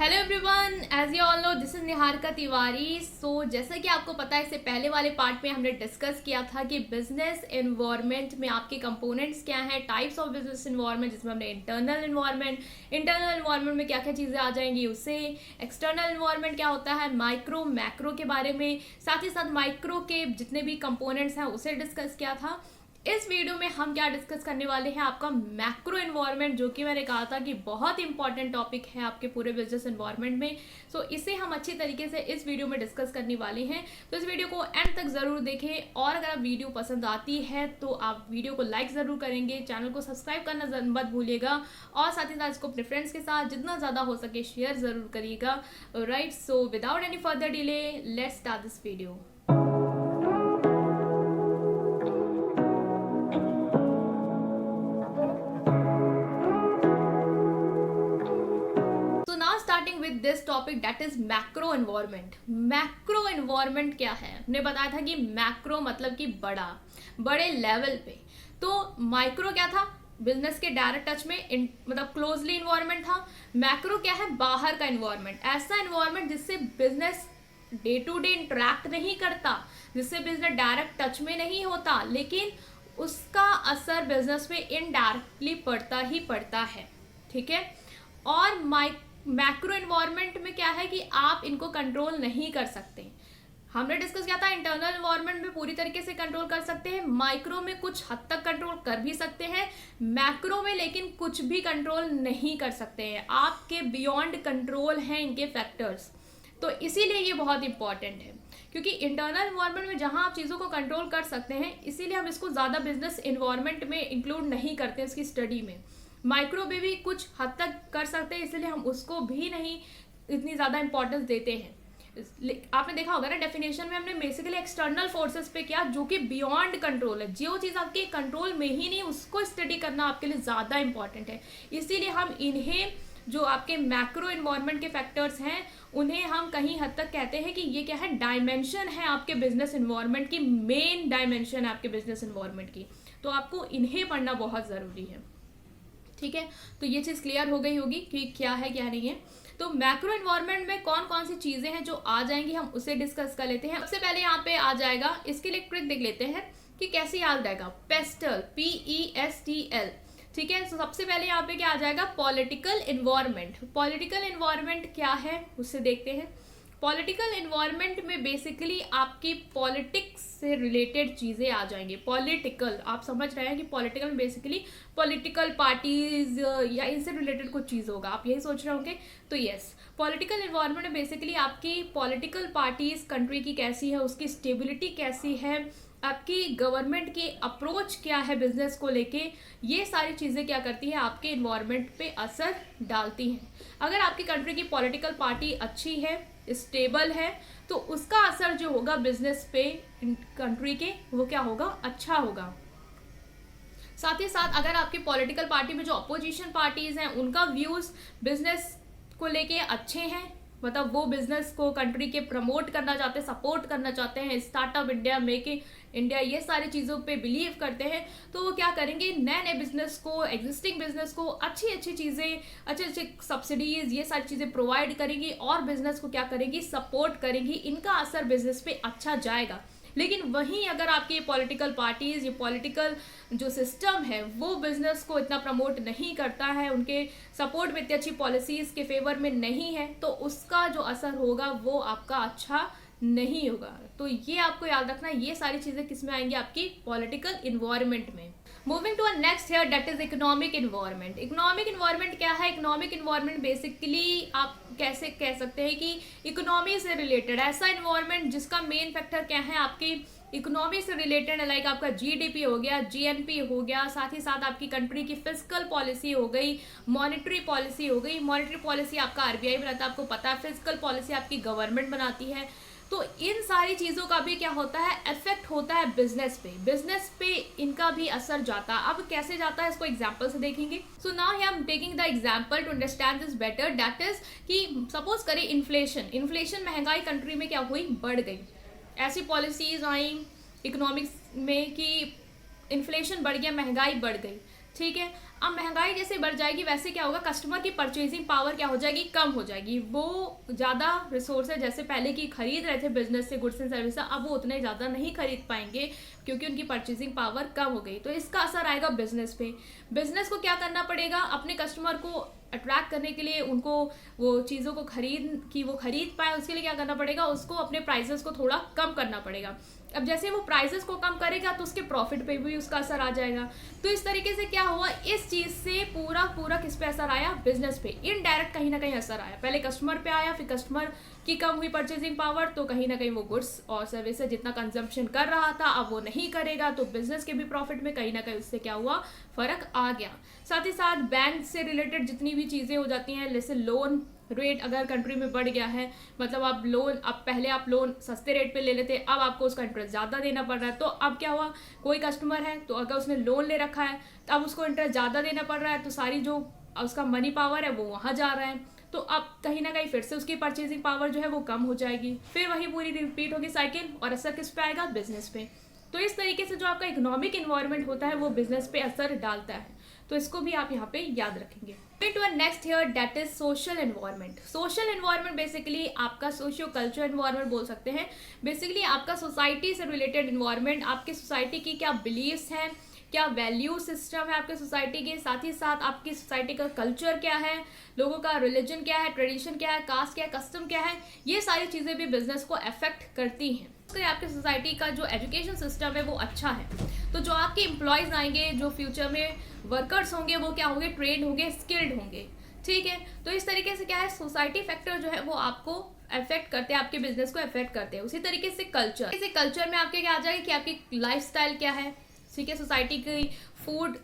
Hello everyone, as you all know this is Niharika Tiwari. So जैसा कि आपको पता है, इससे पहले वाले पार्ट में हमने डिस्कस किया था कि बिजनेस एनवायरनमेंट में आपके कंपोनेंट्स क्या हैं, टाइप्स ऑफ बिजनेस एनवायरनमेंट, जिसमें हमने इंटरनल एनवायरनमेंट में क्या क्या चीज़ें आ जाएंगी, उससे एक्सटर्नल एनवायरनमेंट क्या होता है, माइक्रो मैक्रो के बारे में, साथ ही साथ माइक्रो के जितने भी कंपोनेंट्स हैं उसे डिस्कस किया था। इस वीडियो में हम क्या डिस्कस करने वाले हैं, आपका मैक्रो एनवायरनमेंट, जो कि मैंने कहा था कि बहुत इंपॉर्टेंट टॉपिक है आपके पूरे बिजनेस एनवायरनमेंट में। सो इसे हम अच्छी तरीके से इस वीडियो में डिस्कस करने वाले हैं। तो इस वीडियो को एंड तक ज़रूर देखें, और अगर आप वीडियो पसंद आती है तो आप वीडियो को लाइक ज़रूर करेंगे, चैनल को सब्सक्राइब करना मत भूलिएगा, और साथ ही साथ इसको अपने फ्रेंड्स के साथ जितना ज़्यादा हो सके शेयर ज़रूर करिएगा। Right, so without any further delay let's start this video. With this topic that is macro environment. Macro environment क्या है, हमने बताया था कि मैक्रो मतलब कि बड़े लेवल पे। तो माइक्रो क्या था, बिजनेस के डायरेक्ट टच में मतलब क्लोजली इन्वायरमेंट था। मैक्रो क्या है, बाहर का इन्वायरमेंट, ऐसा इन्वायरमेंट जिससे business day to day interact नहीं करता, जिससे बिजनेस डायरेक्ट टच में नहीं होता, लेकिन उसका असर बिजनेस में इनडायरेक्टली पड़ता ही पड़ता है। ठीक है। और मैक्रो एनवायरनमेंट में क्या है कि आप इनको कंट्रोल नहीं कर सकते। हमने डिस्कस किया था इंटरनल एनवायरनमेंट में पूरी तरीके से कंट्रोल कर सकते हैं, माइक्रो में कुछ हद तक कंट्रोल कर भी सकते हैं, मैक्रो में लेकिन कुछ भी कंट्रोल नहीं कर सकते हैं, आपके बियॉन्ड कंट्रोल हैं इनके फैक्टर्स। तो इसीलिए ये बहुत इंपॉर्टेंट है, क्योंकि इंटरनल एनवायरनमेंट में जहां आप चीज़ों को कंट्रोल कर सकते हैं, इसीलिए हम इसको ज़्यादा बिजनेस एनवायरनमेंट में इंक्लूड नहीं करते इसकी स्टडी में। माइक्रो में भी कुछ हद तक कर सकते हैं, इसलिए हम उसको भी नहीं इतनी ज़्यादा इंपॉर्टेंस देते हैं। आपने देखा होगा ना, डेफिनेशन में हमने बेसिकली एक्सटर्नल फोर्सेस पे किया, जो कि बियॉन्ड कंट्रोल है, जो चीज़ आपके कंट्रोल में ही नहीं, उसको स्टडी करना आपके लिए ज़्यादा इंपॉर्टेंट है। इसीलिए हम इन्हें, जो आपके मैक्रो एनवायरनमेंट के फैक्टर्स हैं, उन्हें हम कहीं हद तक कहते हैं कि ये क्या है, डायमेंशन है आपके बिजनेस एनवायरनमेंट की, मेन डायमेंशन है आपके बिजनेस एनवायरनमेंट की। तो आपको इन्हें पढ़ना बहुत ज़रूरी है। ठीक है, तो ये चीज़ क्लियर हो गई होगी कि क्या है क्या नहीं है। तो मैक्रो एनवायरनमेंट में कौन कौन सी चीज़ें हैं जो आ जाएंगी, हम उसे डिस्कस कर लेते हैं। सबसे पहले यहाँ पे आ जाएगा, इसके लिए ट्रिक देख लेते हैं कि कैसे याद रहेगा, पेस्टल, PESTL। ठीक है, तो सबसे पहले यहाँ पे क्या आ जाएगा, पॉलिटिकल एनवायरनमेंट। पॉलिटिकल एनवायरनमेंट क्या है उसे देखते हैं। पॉलिटिकल एनवायरनमेंट में बेसिकली आपकी पॉलिटिक्स से रिलेटेड चीज़ें आ जाएंगी। पॉलिटिकल, आप समझ रहे हैं कि पॉलिटिकल में बेसिकली पॉलिटिकल पार्टीज या इनसे रिलेटेड कुछ चीज़ होगा, आप यही सोच रहे होंगे। तो यस, पॉलिटिकल एनवायरनमेंट में बेसिकली आपकी पॉलिटिकल पार्टीज कंट्री की कैसी है, उसकी स्टेबिलिटी कैसी है, आपकी गवर्नमेंट की अप्रोच क्या है बिजनेस को लेके, ये सारी चीज़ें क्या करती है, आपके इन्वायरमेंट पे असर डालती हैं। अगर आपकी कंट्री की पॉलिटिकल पार्टी अच्छी है, स्टेबल है, तो उसका असर जो होगा बिजनेस पे कंट्री के, वो क्या होगा, अच्छा होगा। साथ ही साथ अगर आपकी पॉलिटिकल पार्टी में जो अपोजिशन पार्टीज हैं, उनका व्यूज बिजनेस को लेके अच्छे हैं, मतलब वो बिजनेस को कंट्री के प्रमोट करना चाहते हैं, सपोर्ट करना चाहते हैं, startup India, make in India, ये सारी चीज़ों पे बिलीव करते हैं, तो वो क्या करेंगे, नए नए बिजनेस को, एग्जिस्टिंग बिजनेस को अच्छी अच्छी चीज़ें, अच्छे अच्छे सब्सिडीज, ये सारी चीज़ें प्रोवाइड करेंगी, और बिजनेस को क्या करेंगी, सपोर्ट करेंगी। इनका असर बिजनेस पे अच्छा जाएगा। लेकिन वहीं अगर आपकी पॉलिटिकल पार्टीज, ये पॉलिटिकल जो सिस्टम है, वो बिजनेस को इतना प्रमोट नहीं करता है, उनके सपोर्ट में इतनी अच्छी पॉलिसीज के फेवर में नहीं है, तो उसका जो असर होगा वो आपका अच्छा नहीं होगा। तो ये आपको याद रखना, ये सारी चीज़ें किस में आएंगी, आपकी पॉलिटिकल इन्वायरमेंट में। Moving to a next here, that is economic environment. Economic environment क्या है, इकोनॉमिक इन्वायरमेंट बेसिकली आप कैसे कह सकते हैं कि इकोनॉमी से रिलेटेड ऐसा इन्वायरमेंट जिसका मेन फैक्टर क्या है, आपकी इकोनॉमी से रिलेटेड है, लाइक आपका GDP हो गया, GNP हो गया, साथ ही साथ आपकी कंट्री की फिजिकल पॉलिसी हो गई, मॉनेटरी पॉलिसी हो गई। मॉनेटरी पॉलिसी आपका RBI बनाता है, आपको पता है, फिजिकल पॉलिसी आपकी गवर्नमेंट बनाती है। तो इन सारी चीज़ों का भी क्या होता है, इफेक्ट होता है बिजनेस पे इनका भी असर जाता है। अब कैसे जाता है, इसको एग्जांपल से देखेंगे। So now I am taking the example to understand this better, that is कि सपोज करें इन्फ्लेशन, महंगाई कंट्री में क्या हुई, बढ़ गई। ऐसी पॉलिसीज आई इकोनॉमिक्स में कि इन्फ्लेशन बढ़ गया, महंगाई बढ़ गई। ठीक है, अब महंगाई जैसे बढ़ जाएगी वैसे क्या होगा, कस्टमर की परचेजिंग पावर क्या हो जाएगी, कम हो जाएगी। वो ज़्यादा रिसोर्सेज जैसे पहले की खरीद रहे थे बिजनेस से गुड्स एंड सर्विस, अब वो उतने ज़्यादा नहीं खरीद पाएंगे क्योंकि उनकी परचेजिंग पावर कम हो गई। तो इसका असर आएगा बिजनेस पे। बिजनेस को क्या करना पड़ेगा, अपने कस्टमर को अट्रैक्ट करने के लिए, उनको वो चीज़ों को खरीद पाए, उसके लिए क्या करना पड़ेगा, उसको अपने प्राइसेस को थोड़ा कम करना पड़ेगा। अब जैसे वो प्राइसेस को कम करेगा तो उसके प्रॉफिट पे भी उसका असर आ जाएगा। तो इस तरीके से क्या हुआ, इस चीज़ से पूरा किस पे असर आया, बिजनेस पे इनडायरेक्ट कहीं ना कहीं असर आया। पहले कस्टमर पे आया, फिर कस्टमर की कम हुई परचेजिंग पावर, तो कहीं ना कहीं वो गुड्स और सर्विसेज जितना कंजम्पशन कर रहा था अब वो नहीं करेगा, तो बिजनेस के भी प्रॉफिट में कहीं ना कहीं उससे क्या हुआ, फर्क आ गया। साथ ही साथ बैंक से रिलेटेड जितनी भी चीज़ें हो जाती हैं, जैसे लोन रेट अगर कंट्री में बढ़ गया है, मतलब अब पहले आप लोन सस्ते रेट पे ले लेते, अब आपको उसका इंटरेस्ट ज़्यादा देना पड़ रहा है। तो अब क्या हुआ, कोई कस्टमर है तो अगर उसने लोन ले रखा है तो अब उसको इंटरेस्ट ज़्यादा देना पड़ रहा है, तो सारी जो उसका मनी पावर है वो वहाँ जा रहा है। तो अब कहीं ना कहीं फिर से उसकी परचेजिंग पावर जो है वो कम हो जाएगी, फिर वही पूरी रिपीट होगी साइकिल, और असर किस पे आएगा, बिजनेस पे। तो इस तरीके से जो आपका इकोनॉमिक इन्वायरमेंट होता है वो बिजनेस पे असर डालता है, तो इसको भी आप यहाँ पे याद रखेंगे। To next here that is social environment. Social environment basically आपका सोशियो कल्चर एनवायरनमेंट बोल सकते हैं। बेसिकली आपका सोसाइटी से रिलेटेड एनवायरनमेंट, आपकी सोसाइटी की क्या बिलीव्स हैं, क्या वैल्यू सिस्टम है आपके सोसाइटी के, साथ ही साथ आपकी सोसाइटी का कल्चर क्या है, लोगों का रिलीजन क्या है, ट्रेडिशन क्या है, कास्ट क्या है, कस्टम क्या है, ये सारी चीज़ें भी बिजनेस को अफेक्ट करती हैं। अगर आपके सोसाइटी का जो एजुकेशन सिस्टम है वो अच्छा है तो जो आपके एम्प्लॉयज़ आएंगे, जो फ्यूचर में वर्कर्स होंगे, वो क्या होंगे, ट्रेंड होंगे, स्किल्ड होंगे। ठीक है, तो इस तरीके से क्या है, सोसाइटी फैक्टर जो है वो आपको अफेक्ट करते हैं, आपके बिजनेस को अफेक्ट करते हैं। उसी तरीके से कल्चर में आपके क्या आ जाएगा कि आपकी लाइफस्टाइल क्या है, ठीक है, सोसाइटी की फूड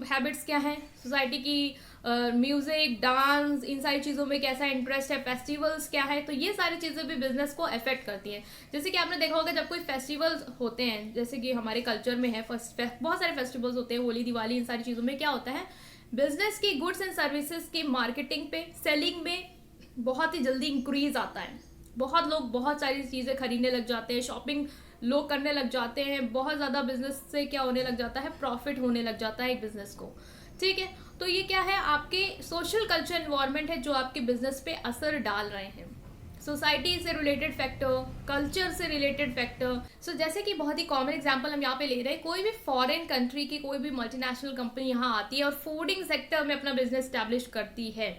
हैबिट्स क्या है, सोसाइटी की म्यूजिक, डांस, इन सारी चीज़ों में कैसा इंटरेस्ट है, फेस्टिवल्स क्या है, तो ये सारी चीज़ें भी बिजनेस को अफेक्ट करती हैं। जैसे कि आपने देखा होगा जब कोई फेस्टिवल्स होते हैं, जैसे कि हमारे कल्चर में है बहुत सारे फेस्टिवल्स होते हैं, होली, दिवाली, इन सारी चीज़ों में क्या होता है, बिजनेस की गुड्स एंड सर्विसेज की मार्केटिंग पे, सेलिंग में बहुत ही जल्दी इंक्रीज आता है। बहुत लोग बहुत सारी चीज़ें खरीदने लग जाते हैं, शॉपिंग लोग करने लग जाते हैं, बहुत ज़्यादा बिजनेस से क्या होने लग जाता है, प्रॉफिट होने लग जाता है एक बिजनेस को। ठीक है, तो ये क्या है, आपके सोशल कल्चर एनवायरनमेंट है जो आपके बिजनेस पे असर डाल रहे हैं। सोसाइटी से रिलेटेड फैक्टर, कल्चर से रिलेटेड फैक्टर। सो जैसे कि बहुत ही कॉमन एग्जांपल हम यहाँ पे ले रहे हैं, कोई भी फॉरेन कंट्री की कोई भी मल्टीनेशनल कंपनी यहाँ आती है और फूडिंग सेक्टर में अपना बिजनेस स्टैब्लिश करती है,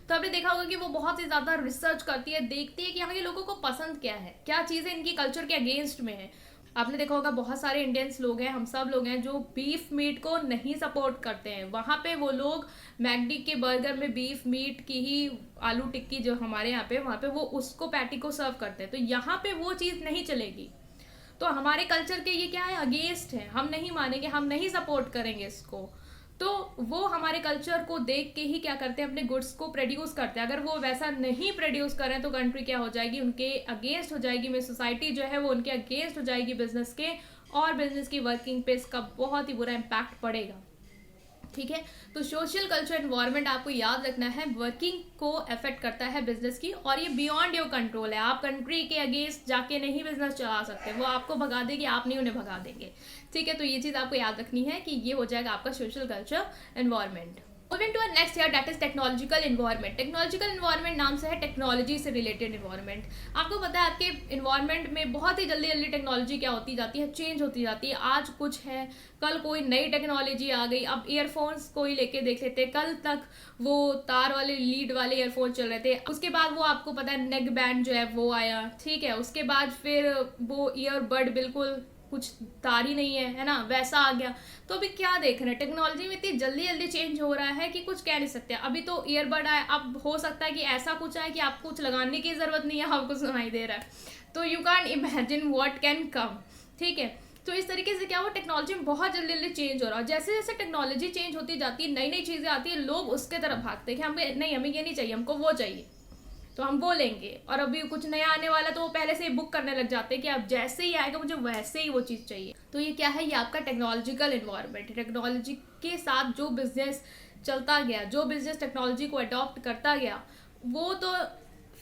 तो आपने देखा होगा कि वो बहुत ही ज़्यादा रिसर्च करती है, देखती है कि यहाँ के लोगों को पसंद क्या है, क्या चीज़ें इनकी कल्चर के अगेंस्ट में है। आपने देखा होगा बहुत सारे इंडियंस लोग हैं, हम सब लोग हैं जो बीफ मीट को नहीं सपोर्ट करते हैं। वहाँ पे वो लोग मैकडी के बर्गर में बीफ मीट की ही आलू टिक्की जो हमारे यहाँ पे, वहाँ पे वो उसको पैटी को सर्व करते हैं, तो यहाँ पे वो चीज़ नहीं चलेगी। तो हमारे कल्चर के ये क्या है, अगेंस्ट है, हम नहीं मानेंगे, हम नहीं सपोर्ट करेंगे इसको। तो वो हमारे कल्चर को देख के ही क्या करते हैं, अपने गुड्स को प्रोड्यूस करते हैं। अगर वो वैसा नहीं प्रोड्यूस करें तो कंट्री क्या हो जाएगी, उनके अगेंस्ट हो जाएगी में, सोसाइटी जो है वो उनके अगेंस्ट हो जाएगी बिजनेस के, और बिजनेस की वर्किंग पे इसका बहुत ही बुरा इम्पैक्ट पड़ेगा। ठीक है, तो सोशल कल्चर एनवायरनमेंट आपको याद रखना है, वर्किंग को अफेक्ट करता है बिजनेस की, और ये बियॉन्ड योर कंट्रोल है। आप कंट्री के अगेंस्ट जाके नहीं बिजनेस चला सकते, वो आपको भगा देगी, आप नहीं उन्हें भगा देंगे। ठीक है, तो ये चीज़ आपको याद रखनी है कि ये हो जाएगा आपका social culture environment. Moving to a next here that is technological environment. Technological environment नाम से है टेक्नोलॉजी से रिलेटेड एनवायरनमेंट। आपको पता है आपके एनवायरनमेंट में बहुत ही जल्दी जल्दी टेक्नोलॉजी क्या होती जाती है, चेंज होती जाती है। आज कुछ है, कल कोई नई टेक्नोलॉजी आ गई। अब ईयरफोन्स कोई लेके देख लेते, कल तक वो तार वाले लीड वाले ईयरफोन चल रहे थे, उसके बाद वो आपको पता है नेक बैंड जो है वो आया। ठीक है, उसके बाद फिर वो ईयरबड बिल्कुल कुछ तार ही नहीं है ना, वैसा आ गया। तो अभी क्या देख रहे हैं, टेक्नोलॉजी में इतनी जल्दी जल्दी चेंज हो रहा है कि कुछ कह नहीं सकते। अभी तो ईयरबड आए, अब हो सकता है कि ऐसा कुछ आए कि आपको कुछ लगाने की जरूरत नहीं है, आपको सुनाई दे रहा है। तो you can imagine what can come. ठीक है, तो इस तरीके से क्या हुआ, टेक्नोलॉजी में बहुत जल्दी जल्दी चेंज हो रहा है। जैसे जैसे टेक्नोलॉजी चेंज होती जाती है, नई नई चीज़ें आती है, लोग उसके तरफ भागते हैं कि हमें नहीं, हमें ये नहीं चाहिए, हमको वो चाहिए, तो हम वो लेंगे। और अभी कुछ नया आने वाला तो वो पहले से ही बुक करने लग जाते हैं कि अब जैसे ही आएगा मुझे वैसे ही वो चीज़ चाहिए। तो ये क्या है, ये आपका टेक्नोलॉजिकल एनवायरनमेंट। टेक्नोलॉजी के साथ जो बिजनेस चलता गया, जो बिजनेस टेक्नोलॉजी को अडॉप्ट करता गया, वो तो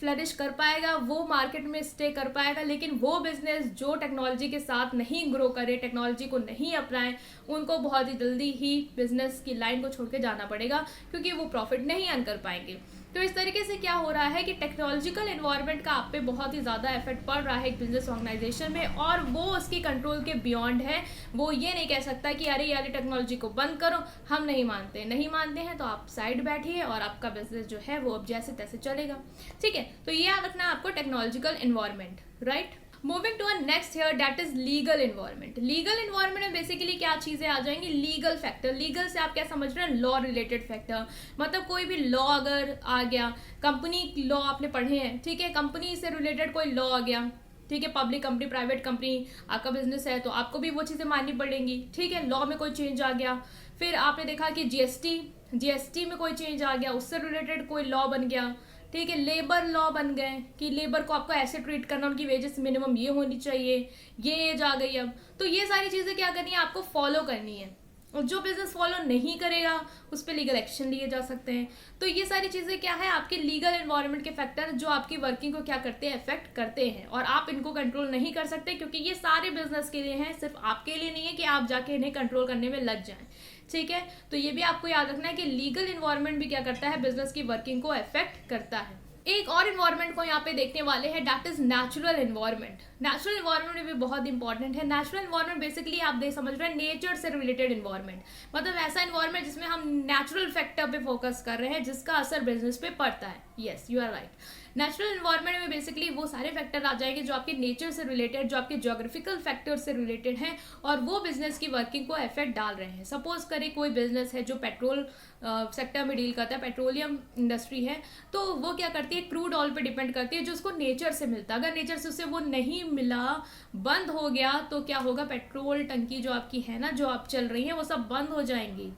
फ्लरिश कर पाएगा, वो मार्केट में स्टे कर पाएगा। लेकिन वो बिजनेस जो टेक्नोलॉजी के साथ नहीं ग्रो करे, टेक्नोलॉजी को नहीं अपनाए, उनको बहुत ही जल्दी ही बिजनेस की लाइन को छोड़ के जाना पड़ेगा, क्योंकि वो प्रॉफिट नहीं अर्न कर पाएंगे। तो इस तरीके से क्या हो रहा है कि टेक्नोलॉजिकल एनवायरनमेंट का आप पे बहुत ही ज़्यादा इफेक्ट पड़ रहा है एक बिजनेस ऑर्गेनाइजेशन में, और वो उसकी कंट्रोल के बियॉन्ड है। वो ये नहीं कह सकता कि अरे यार टेक्नोलॉजी को बंद करो, हम नहीं मानते हैं तो आप साइड बैठिए और आपका बिजनेस जो है वो अब जैसे तैसे चलेगा। ठीक है, तो ये याद रखना है आपको technological environment, right. Moving to next here, that is legal environment. Legal environment में बेसिकली क्या चीजें आ जाएंगी? Legal factor. लीगल से आप क्या समझ रहे हैं? Law related factor. मतलब कोई भी लॉ अगर आ गया, कंपनी लॉ आपने पढ़े हैं, ठीक है, कंपनी से रिलेटेड कोई लॉ आ गया, ठीक है, पब्लिक कंपनी, प्राइवेट कंपनी, आपका बिजनेस है तो आपको भी वो चीज़ें माननी पड़ेंगी। ठीक है, लॉ में कोई चेंज आ गया, फिर आपने देखा कि जीएसटी में कोई चेंज आ गया, उससे रिलेटेड कोई लॉ बन गया। ठीक है, लेबर लॉ बन गए कि लेबर को आपको ऐसे ट्रीट करना, उनकी वेजेस मिनिमम ये होनी चाहिए, ये एज आ गई अब। तो ये सारी चीज़ें क्या करनी है? आपको फॉलो करनी है, और जो बिजनेस फॉलो नहीं करेगा उस पर लीगल एक्शन लिए जा सकते हैं। तो ये सारी चीज़ें क्या है? आपके लीगल एनवायरनमेंट के फैक्टर जो आपकी वर्किंग को क्या करते हैं? इफेक्ट करते हैं, और आप इनको कंट्रोल नहीं कर सकते, क्योंकि ये सारे बिजनेस के लिए हैं, सिर्फ आपके लिए नहीं है कि आप जाके इन्हें कंट्रोल करने में लग जाएं। ठीक है, तो ये भी आपको याद रखना है कि लीगल एनवायरनमेंट भी क्या करता है? बिजनेस की वर्किंग को अफेक्ट करता है। एक और इन्वायरमेंट को यहाँ पे देखने वाले हैं, that is natural environment. Natural environment भी बहुत इंपॉर्टेंट है। नेचुरल इन्वायरमेंट बेसिकली आप देख समझ रहे हैं नेचर से रिलेटेड इन्वायरमेंट, मतलब ऐसा इन्वायरमेंट जिसमें हम नेचुरल फैक्टर पे फोकस कर रहे हैं, जिसका असर बिजनेस पे पड़ता है। Yes, you are right. Natural environment में बेसिकली वो सारे फैक्टर आ जाएंगे जो आपके नेचर से रिलेटेड, जो आपके ज्योग्राफिकल फैक्टर से रिलेटेड हैं, और वो बिजनेस की वर्किंग को इफेक्ट डाल रहे हैं। सपोज करें कोई बिजनेस है जो पेट्रोल सेक्टर में डील करता है, पेट्रोलियम इंडस्ट्री है, तो वो क्या करती है? क्रूड ऑयल पे डिपेंड करती है, जो उसको नेचर से मिलता है। अगर नेचर से उसे वो नहीं मिला, बंद हो गया, तो क्या होगा? पेट्रोल टंकी जो आपकी है ना, जो आप चल रही है, वो सब बंद हो जाएंगी,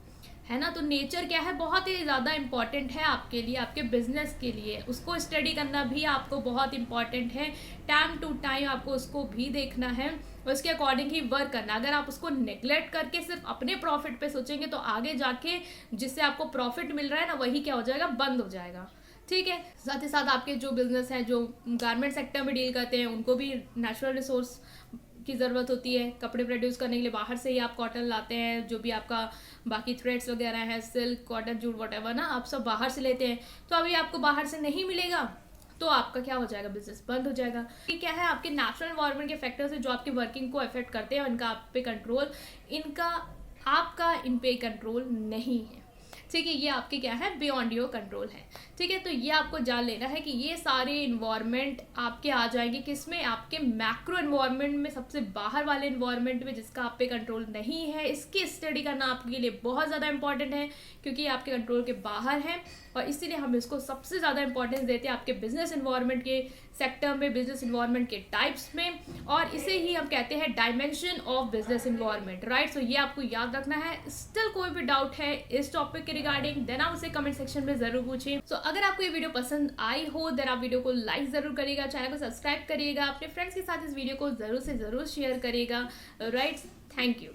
है ना। तो नेचर क्या है? बहुत ही ज़्यादा इंपॉर्टेंट है आपके लिए, आपके बिजनेस के लिए। उसको स्टडी करना भी आपको बहुत इंपॉर्टेंट है। टाइम टू टाइम आपको उसको भी देखना है, उसके अकॉर्डिंग ही वर्क करना। अगर आप उसको नेग्लेक्ट करके सिर्फ अपने प्रॉफिट पे सोचेंगे, तो आगे जाके जिससे आपको प्रॉफिट मिल रहा है ना, वही क्या हो जाएगा? बंद हो जाएगा। ठीक है, साथ ही साथ आपके जो बिजनेस हैं, जो गारमेंट सेक्टर में डील करते हैं, उनको भी नेचुरल रिसोर्स की ज़रूरत होती है। कपड़े प्रोड्यूस करने के लिए बाहर से ही आप कॉटन लाते हैं, जो भी आपका बाकी थ्रेड्स वगैरह है, सिल्क, कॉटन, जूट, वॉटेवर ना, आप सब बाहर से लेते हैं। तो अभी आपको बाहर से नहीं मिलेगा, तो आपका क्या हो जाएगा? बिजनेस बंद हो जाएगा। ये क्या है? आपके नेचुरल एनवायरनमेंट के फैक्टर्स है जो आपकी वर्किंग को अफेक्ट करते हैं, इनका आप पे कंट्रोल, आपका इन पे कंट्रोल नहीं है। ठीक है, ये आपके क्या है? बियॉन्ड योर कंट्रोल है। ठीक है, तो ये आपको जान लेना है कि ये सारे इन्वायरमेंट आपके आ जाएंगे किस में? आपके मैक्रो इन्वायरमेंट में, सबसे बाहर वाले इन्वायरमेंट में, जिसका आप पे कंट्रोल नहीं है। इसकी स्टडी करना आपके लिए बहुत ज़्यादा इंपॉर्टेंट है, क्योंकि ये आपके कंट्रोल के बाहर है, और इसीलिए हम इसको सबसे ज़्यादा इंपॉर्टेंस देते हैं आपके बिजनेस इन्वायरमेंट के सेक्टर में, बिजनेस इन्वायरमेंट के टाइप्स में, और इसे ही हम कहते हैं dimension of business environment, right. So ये आपको याद रखना है। स्टिल कोई भी डाउट है इस टॉपिक के रिगार्डिंग, देन आप उसे कमेंट सेक्शन में जरूर पूछें। सो अगर आपको ये वीडियो पसंद आई हो, देन आप वीडियो को लाइक जरूर करिएगा, चैनल को सब्सक्राइब करिएगा, अपने फ्रेंड्स के साथ इस वीडियो को जरूर से जरूर शेयर करिएगा, राइट। Thank you.